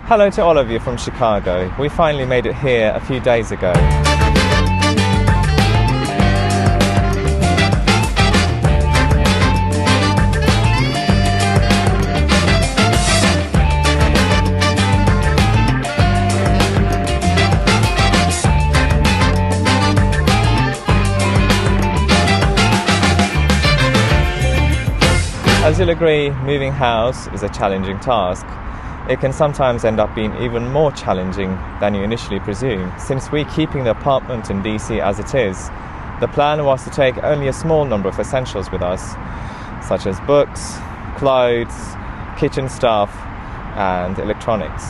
Hello to all of you from Chicago. We finally made it here a few days ago. As you'll agree, moving house is a challenging task. It can sometimes end up being even more challenging than you initially presume. Since we're keeping the apartment in DC as it is, the plan was to take only a small number of essentials with us, such as books, clothes, kitchen stuff, and electronics.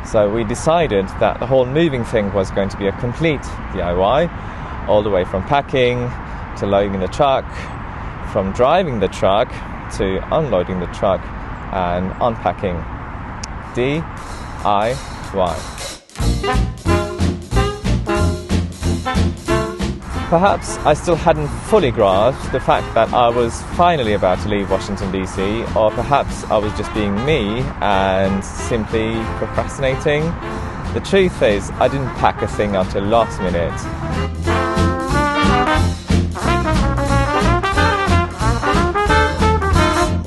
So we decided that the whole moving thing was going to be a complete DIY, all the way from packing to loading the truck, from driving the truck to unloading the truck and unpacking. DIY. Perhaps I still hadn't fully grasped the fact that I was finally about to leave Washington DC, or perhaps I was just being me and simply procrastinating. The truth is, I didn't pack a thing until last minute.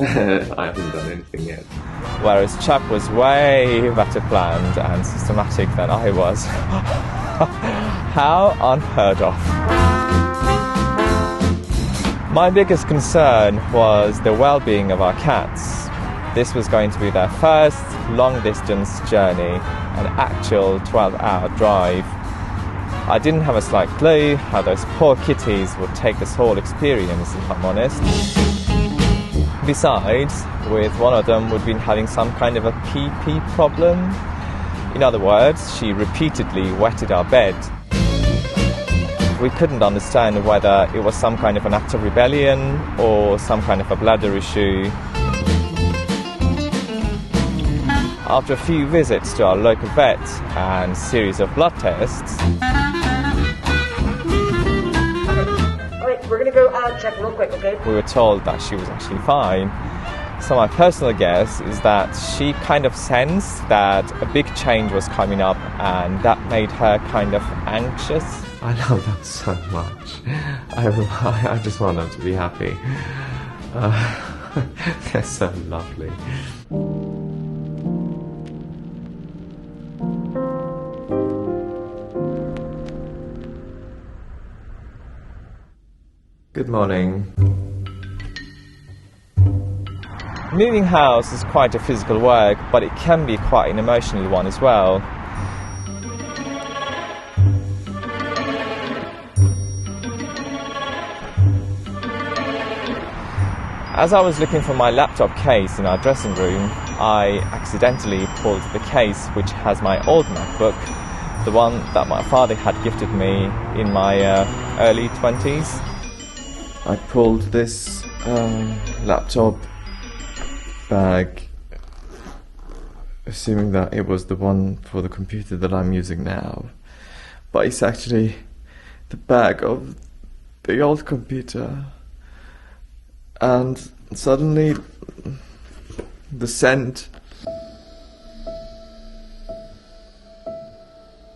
I haven't done anything yet. Whereas Chuck was way better planned and systematic than I was. How unheard of. My biggest concern was the well-being of our cats. This was going to be their first long-distance journey, an actual 12-hour drive. I didn't have a slight clue how those poor kitties would take this whole experience, if I'm honest. Besides, with one of them, we'd been having some kind of a pee-pee problem. In other words, she repeatedly wetted our bed. We couldn't understand whether it was some kind of an act of rebellion or some kind of a bladder issue. After a few visits to our local vet and a series of blood tests, we're going to go check real quick, okay? we were told that she was actually fine. So my personal guess is that she kind of sensed that a big change was coming up, and that made her kind of anxious. I love them so much. I just want them to be happy. They're so lovely. Good morning. Moving house is quite a physical work, but it can be quite an emotional one as well. As I was looking for my laptop case in our dressing room, I accidentally pulled the case which has my old MacBook, the one that my father had gifted me in my early 20s. I pulled this laptop bag, assuming that it was the one for the computer that I'm using now, but it's actually the bag of the old computer. And suddenly the scent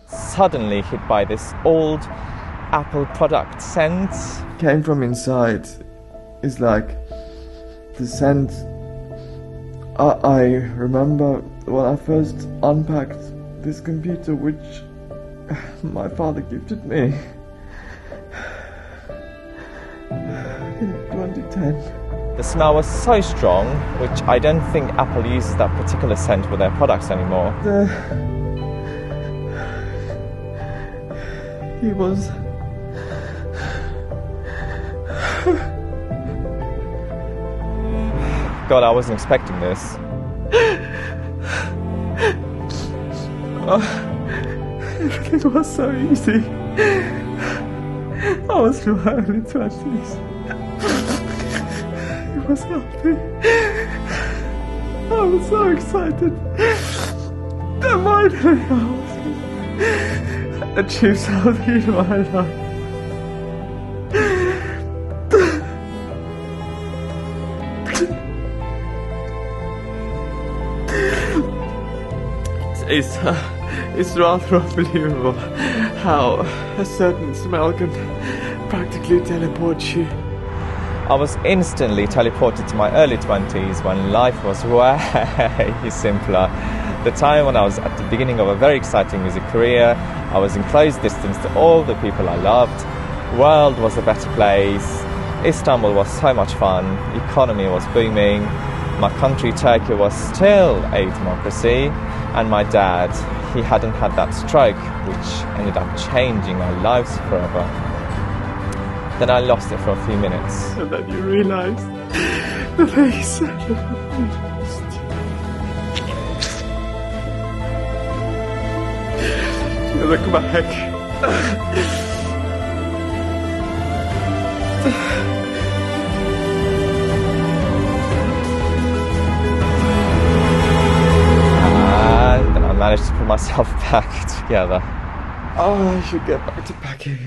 Suddenly hit by this old Apple product scent. came from inside. It's like the scent. I remember when I first unpacked this computer, which my father gifted me in 2010. The smell was so strong, which I don't think Apple uses that particular scent with their products anymore. He was. God, I wasn't expecting this. Everything was so easy. I was in my early 20s. It was healthy. I was so excited. Then finally I achieved something in my life. It's rather unbelievable how a certain smell can practically teleport you. I was instantly teleported to my early 20s when life was way simpler. The time when I was at the beginning of a very exciting music career, I was in close distance to all the people I loved. World was a better place. Istanbul was so much fun. Economy was booming. My country, Turkey, was still a democracy. And my dad, he hadn't had that stroke, which ended up changing our lives forever. Then I lost it for a few minutes. And then you realise the face lost. You look back. And then I managed to put myself back together. Oh, I should get back to packing.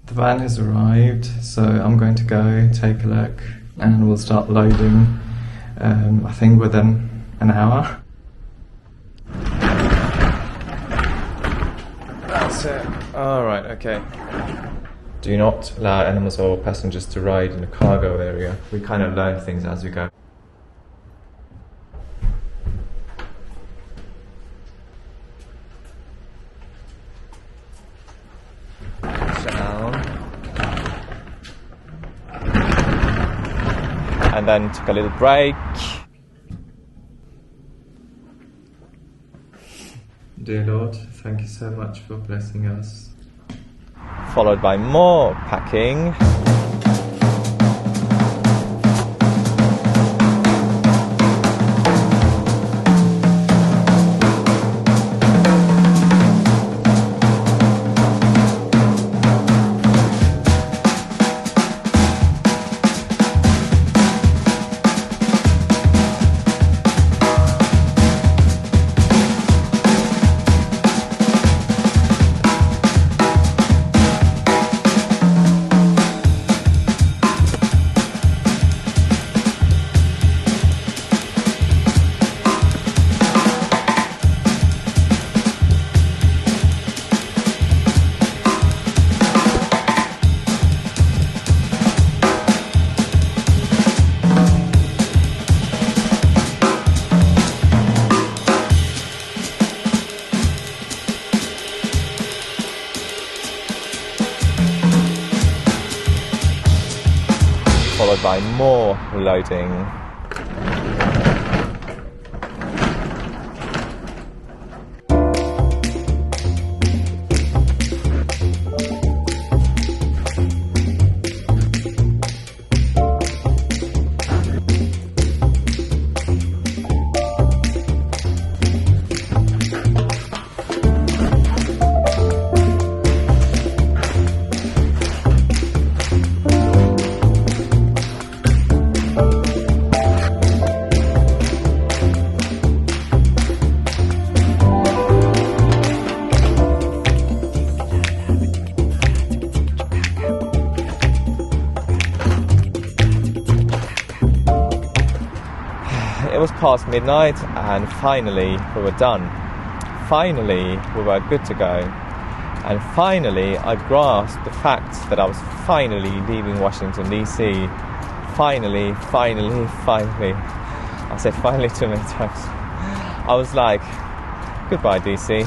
The van has arrived, so I'm going to go take a look and we'll start loading, I think within an hour. That's it. Alright, okay. Do not allow animals or passengers to ride in the cargo area. We kind of learn things as we go. Down. And then took a little break. Dear Lord, thank you so much for blessing us. Followed by more packing. Followed by more loading. It was past midnight and finally we were done. Finally we were good to go. And finally I grasped the fact that I was finally leaving Washington DC. Finally. I said finally too many times. I was like, goodbye DC.